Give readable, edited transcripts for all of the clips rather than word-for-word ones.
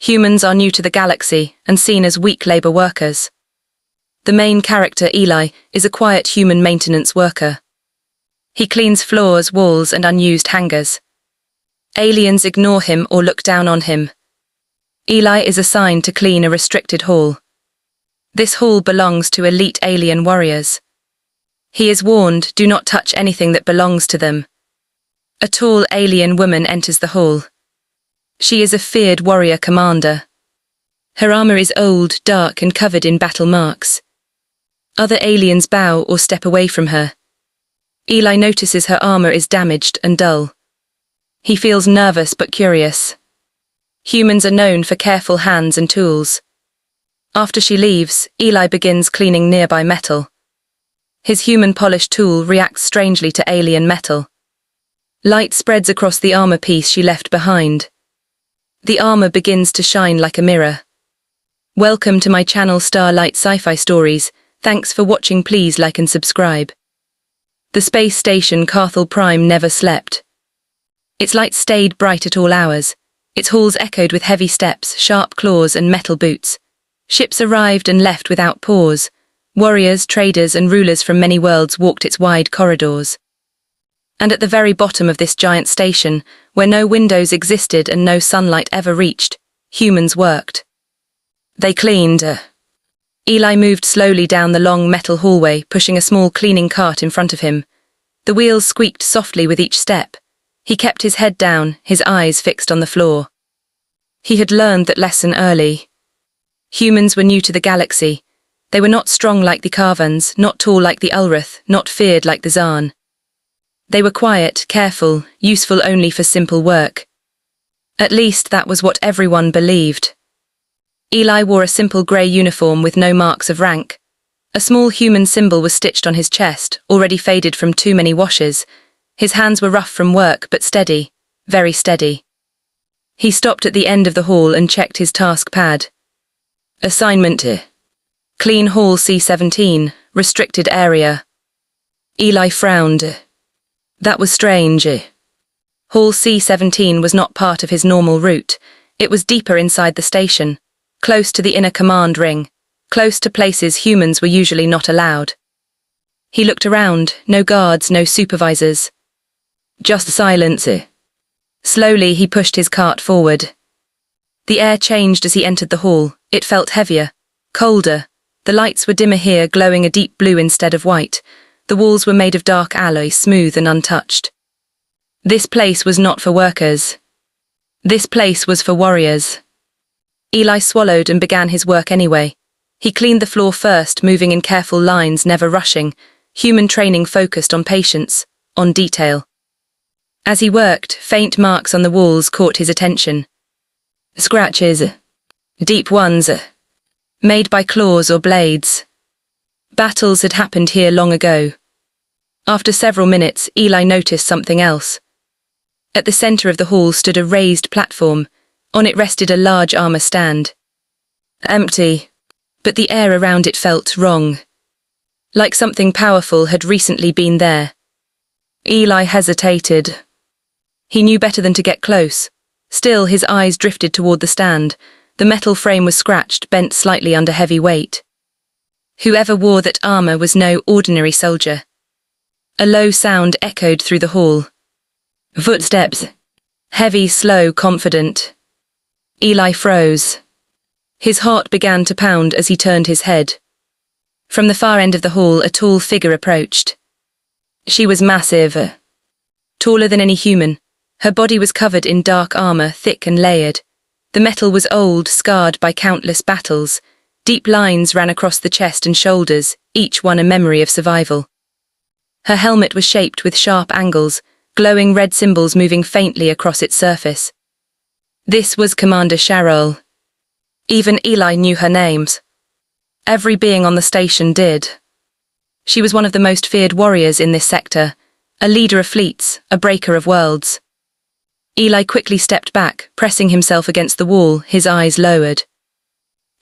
Humans are new to the galaxy and seen as weak labor workers. The main character, Eli, is a quiet human maintenance worker. He cleans floors, walls, and unused hangars. Aliens ignore him or look down on him. Eli is assigned to clean a restricted hall. This hall belongs to elite alien warriors. He is warned, do not touch anything that belongs to them. A tall alien woman enters the hall. She is a feared warrior commander. Her armor is old, dark, and covered in battle marks. Other aliens bow or step away from her. Eli notices her armor is damaged and dull. He feels nervous but curious. Humans are known for careful hands and tools. After she leaves, Eli begins cleaning nearby metal. His human polish tool reacts strangely to alien metal. Light spreads across the armor piece she left behind. The armor begins to shine like a mirror. Welcome to my channel Starlight Sci-Fi Stories. Thanks for watching. Please like and subscribe. The space station Carthel Prime never slept. Its lights stayed bright at all hours. Its halls echoed with heavy steps, sharp claws, and metal boots. Ships arrived and left without pause. Warriors, traders, and rulers from many worlds walked its wide corridors. And at the very bottom of this giant station, where no windows existed and no sunlight ever reached, humans worked. They cleaned. Eli moved slowly down the long metal hallway, pushing a small cleaning cart in front of him. The wheels squeaked softly with each step. He kept his head down, his eyes fixed on the floor. He had learned that lesson early. Humans were new to the galaxy. They were not strong like the Carvans, not tall like the Ulrith, not feared like the Zarn. They were quiet, careful, useful only for simple work. At least that was what everyone believed. Eli wore a simple grey uniform with no marks of rank. A small human symbol was stitched on his chest, already faded from too many washes. His hands were rough from work, but steady, very steady. He stopped at the end of the hall and checked his task pad. Assignment: Clean Hall C-17, restricted area. Eli frowned. That was strange. Hall C-17 was not part of his normal route. It was deeper inside the station, close to the inner command ring, close to places humans were usually not allowed. He looked around, no guards, no supervisors. Just silence. Slowly he pushed his cart forward. The air changed as he entered the hall. It felt heavier, colder. The lights were dimmer here, glowing a deep blue instead of white. The walls were made of dark alloy, smooth and untouched. This place was not for workers. This place was for warriors. Eli swallowed and began his work anyway. He cleaned the floor first, moving in careful lines, never rushing. Human training focused on patience, on detail. As he worked, faint marks on the walls caught his attention. Scratches. Deep ones. Made by claws or blades. Battles had happened here long ago. After several minutes, Eli noticed something else. At the center of the hall stood a raised platform. On it rested a large armor stand. Empty, but the air around it felt wrong. Like something powerful had recently been there. Eli hesitated. He knew better than to get close. Still, his eyes drifted toward the stand. The metal frame was scratched, bent slightly under heavy weight. Whoever wore that armor was no ordinary soldier. A low sound echoed through the hall. Footsteps. Heavy, slow, confident. Eli froze. His heart began to pound as he turned his head. From the far end of the hall, a tall figure approached. She was massive. Taller than any human. Her body was covered in dark armor, thick and layered. The metal was old, scarred by countless battles. Deep lines ran across the chest and shoulders, each one a memory of survival. Her helmet was shaped with sharp angles, glowing red symbols moving faintly across its surface. This was Commander Sharol. Even Eli knew her names. Every being on the station did. She was one of the most feared warriors in this sector, a leader of fleets, a breaker of worlds. Eli quickly stepped back, pressing himself against the wall, his eyes lowered.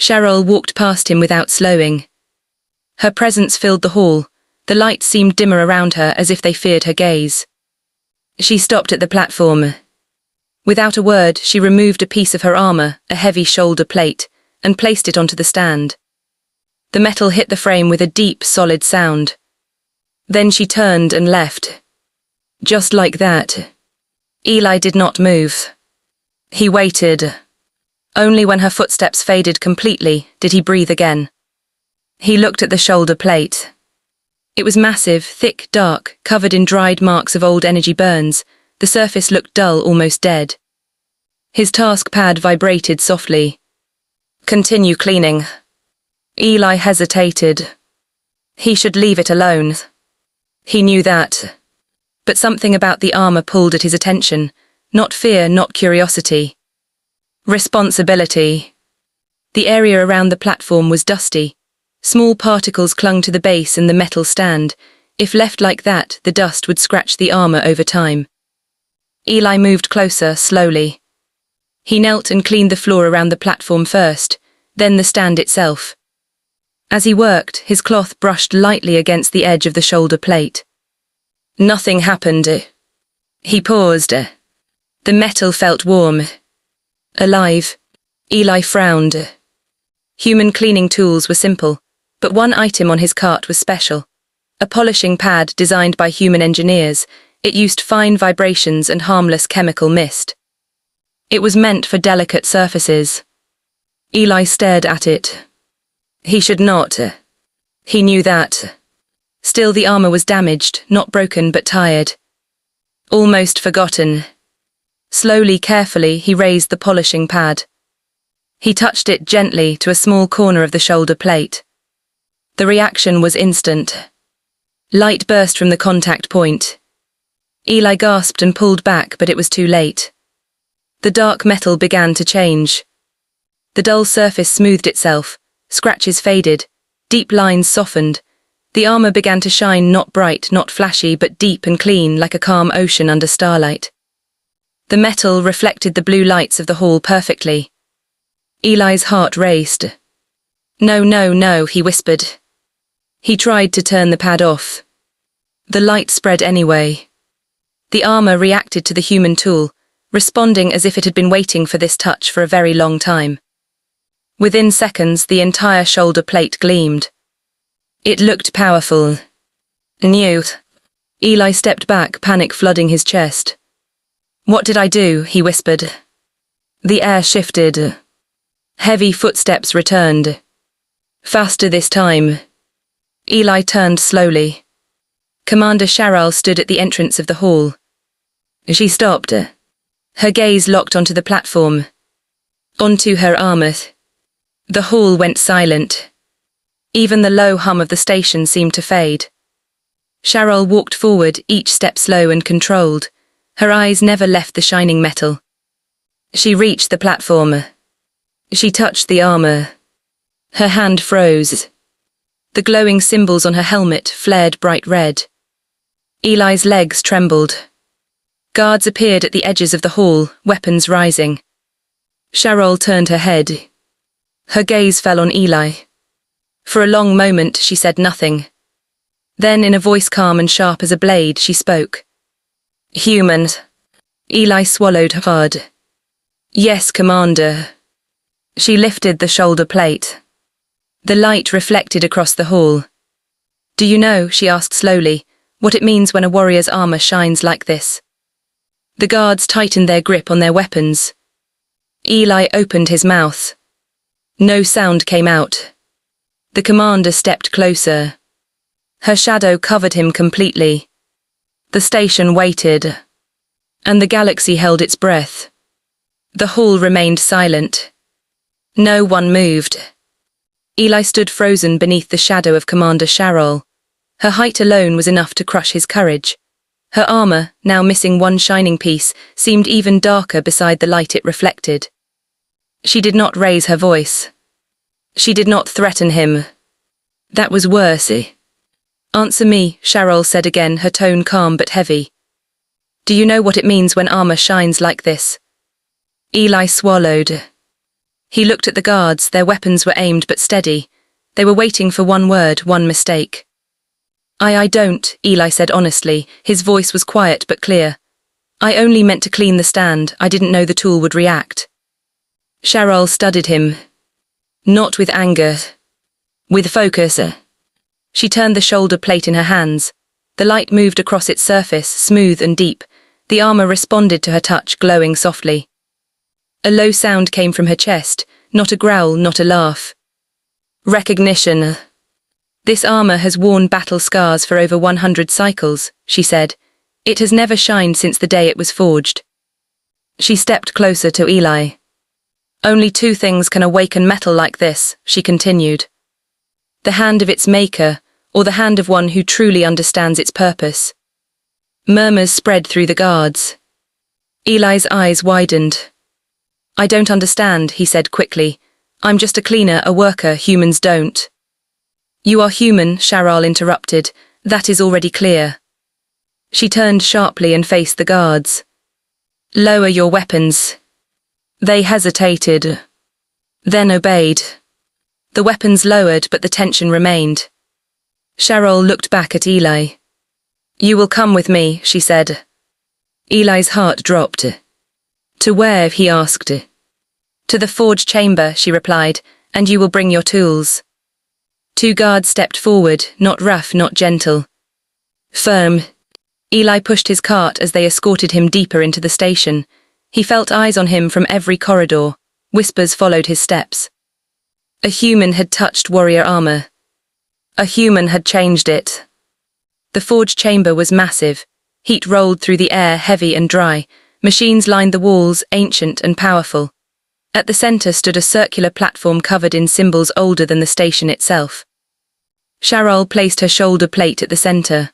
Sharol walked past him without slowing. Her presence filled the hall. The lights seemed dimmer around her, as if they feared her gaze. She stopped at the platform. Without a word, she removed a piece of her armor, a heavy shoulder plate, and placed it onto the stand. The metal hit the frame with a deep, solid sound. Then she turned and left. Just like that. Eli did not move. He waited. Only when her footsteps faded completely did he breathe again. He looked at the shoulder plate. It was massive, thick, dark, covered in dried marks of old energy burns. The surface looked dull, almost dead. His task pad vibrated softly. Continue cleaning. Eli hesitated. He should leave it alone. He knew that. But something about the armor pulled at his attention. Not fear, not curiosity. Responsibility. The area around the platform was dusty. Small particles clung to the base and the metal stand. If left like that, the dust would scratch the armor over time. Eli moved closer, slowly. He knelt and cleaned the floor around the platform first, then the stand itself. As he worked, his cloth brushed lightly against the edge of the shoulder plate. Nothing happened. He paused. The metal felt warm. Alive. Eli frowned. Human cleaning tools were simple, but one item on his cart was special. A polishing pad designed by human engineers. It used fine vibrations and harmless chemical mist. It was meant for delicate surfaces. Eli stared at it. He should not. He knew that. Still, the armor was damaged, not broken but tired. Almost forgotten. Slowly, carefully, he raised the polishing pad. He touched it gently to a small corner of the shoulder plate. The reaction was instant. Light burst from the contact point. Eli gasped and pulled back, but it was too late. The dark metal began to change. The dull surface smoothed itself, scratches faded, deep lines softened. The armor began to shine, not bright, not flashy, but deep and clean, like a calm ocean under starlight. The metal reflected the blue lights of the hall perfectly. Eli's heart raced. No, no, no, he whispered. He tried to turn the pad off. The light spread anyway. The armor reacted to the human tool, responding as if it had been waiting for this touch for a very long time. Within seconds, the entire shoulder plate gleamed. It looked powerful. New. Eli stepped back, panic flooding his chest. What did I do? He whispered. The air shifted. Heavy footsteps returned. Faster this time. Eli turned slowly. Commander Charal stood at the entrance of the hall. She stopped. Her gaze locked onto the platform. Onto her armor. The hall went silent. Even the low hum of the station seemed to fade. Charal walked forward, each step slow and controlled. Her eyes never left the shining metal. She reached the platform. She touched the armor. Her hand froze. The glowing symbols on her helmet flared bright red. Eli's legs trembled. Guards appeared at the edges of the hall, weapons rising. Charal turned her head. Her gaze fell on Eli. For a long moment, she said nothing. Then, in a voice calm and sharp as a blade, she spoke. Human. Eli swallowed hard. Yes, Commander. She lifted the shoulder plate. The light reflected across the hall. Do you know, she asked slowly, what it means when a warrior's armor shines like this? The guards tightened their grip on their weapons. Eli opened his mouth. No sound came out. The commander stepped closer. Her shadow covered him completely. The station waited. And the galaxy held its breath. The hall remained silent. No one moved. Eli stood frozen beneath the shadow of Commander Charal. Her height alone was enough to crush his courage. Her armor, now missing one shining piece, seemed even darker beside the light it reflected. She did not raise her voice. She did not threaten him. That was worse. Answer me, Charal said again, her tone calm but heavy. Do you know what it means when armor shines like this? Eli swallowed. He looked at the guards, their weapons were aimed but steady. They were waiting for one word, one mistake. I don't, Eli said honestly. His voice was quiet but clear. I only meant to clean the stand, I didn't know the tool would react. Sharol studied him. Not with anger. With focus. She turned the shoulder plate in her hands. The light moved across its surface, smooth and deep. The armor responded to her touch, glowing softly. A low sound came from her chest, not a growl, not a laugh. Recognition. This armor has worn battle scars for over 100 cycles, she said. It has never shined since the day it was forged. She stepped closer to Eli. Only two things can awaken metal like this, she continued. The hand of its maker, or the hand of one who truly understands its purpose. Murmurs spread through the guards. Eli's eyes widened. I don't understand, he said quickly. I'm just a cleaner, a worker, humans don't. You are human, Sharol interrupted. That is already clear. She turned sharply and faced the guards. Lower your weapons. They hesitated. Then obeyed. The weapons lowered, but the tension remained. Sharol looked back at Eli. You will come with me, she said. Eli's heart dropped. To where, he asked. To the forge chamber, she replied, and you will bring your tools. Two guards stepped forward, not rough, not gentle. Firm. Eli pushed his cart as they escorted him deeper into the station. He felt eyes on him from every corridor. Whispers followed his steps. A human had touched warrior armor. A human had changed it. The forge chamber was massive. Heat rolled through the air, heavy and dry. Machines lined the walls, ancient and powerful. At the center stood a circular platform covered in symbols older than the station itself. Sharol placed her shoulder plate at the center.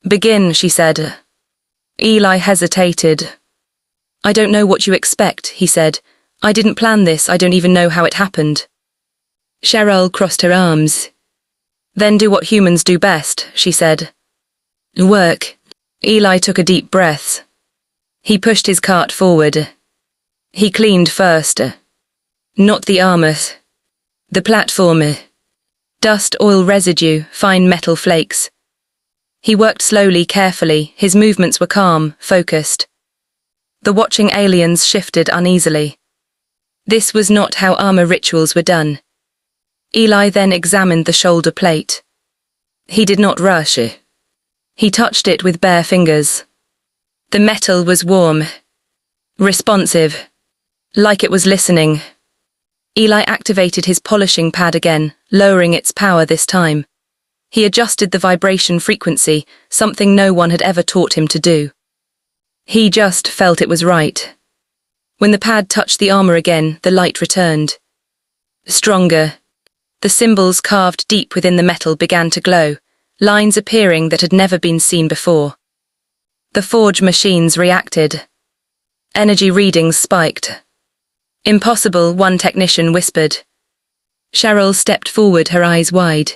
Begin, she said. Eli hesitated. I don't know what you expect, he said. I didn't plan this, I don't even know how it happened. Sharol crossed her arms. Then do what humans do best, she said. Work. Eli took a deep breath. He pushed his cart forward. He cleaned first. Not the armor. The platform. Dust, oil residue, fine metal flakes. He worked slowly, carefully. His movements were calm, focused. The watching aliens shifted uneasily. This was not how armor rituals were done. Eli then examined the shoulder plate. He did not rush. He touched it with bare fingers. The metal was warm. Responsive. Like it was listening. Eli activated his polishing pad again, lowering its power this time. He adjusted the vibration frequency, something no one had ever taught him to do. He just felt it was right. When the pad touched the armor again, the light returned. Stronger. The symbols carved deep within the metal began to glow, lines appearing that had never been seen before. The forge machines reacted. Energy readings spiked. Impossible, one technician whispered. Sharol stepped forward, her eyes wide.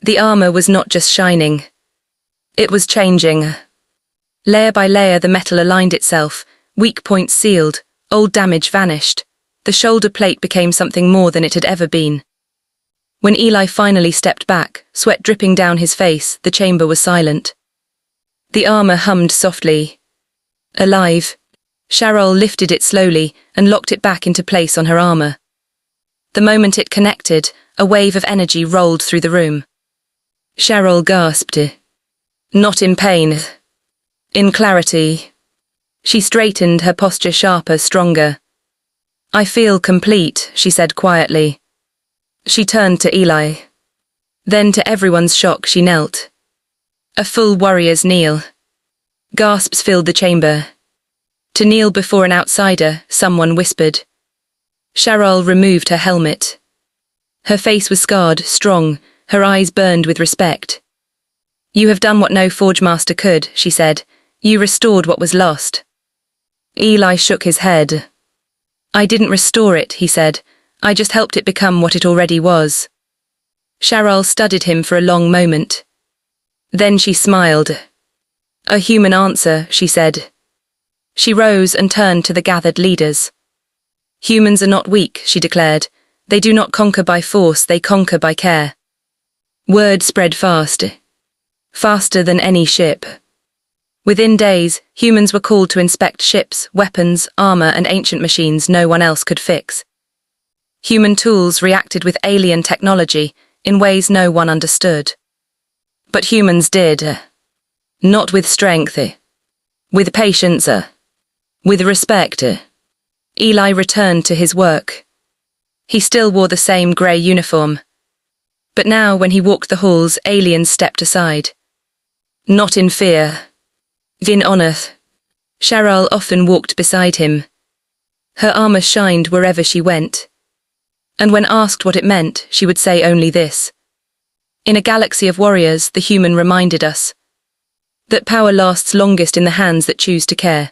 The armor was not just shining. It was changing. Layer by layer the metal aligned itself, weak points sealed, old damage vanished. The shoulder plate became something more than it had ever been. When Eli finally stepped back, sweat dripping down his face, the chamber was silent. The armor hummed softly. Alive. Sharol lifted it slowly and locked it back into place on her armor. The moment it connected, a wave of energy rolled through the room. Sharol gasped. Not in pain. In clarity. She straightened, her posture sharper, stronger. I feel complete, she said quietly. She turned to Eli. Then to everyone's shock, she knelt. A full warrior's kneel. Gasps filled the chamber. To kneel before an outsider, someone whispered. Sharol removed her helmet. Her face was scarred, strong, her eyes burned with respect. You have done what no forge master could, she said. You restored what was lost. Eli shook his head. I didn't restore it, he said. I just helped it become what it already was. Sharol studied him for a long moment. Then she smiled. A human answer, she said. She rose and turned to the gathered leaders. Humans are not weak, she declared. They do not conquer by force, they conquer by care. Word spread fast. Faster than any ship. Within days, humans were called to inspect ships, weapons, armor, and ancient machines no one else could fix. Human tools reacted with alien technology in ways no one understood. But humans did. Not with strength, with patience, with respect. Eli returned to his work. He still wore the same grey uniform. But now, when he walked the halls, aliens stepped aside. Not in fear. In honor. Charal often walked beside him. Her armor shined wherever she went. And when asked what it meant, she would say only this. In a galaxy of warriors, the human reminded us that power lasts longest in the hands that choose to care.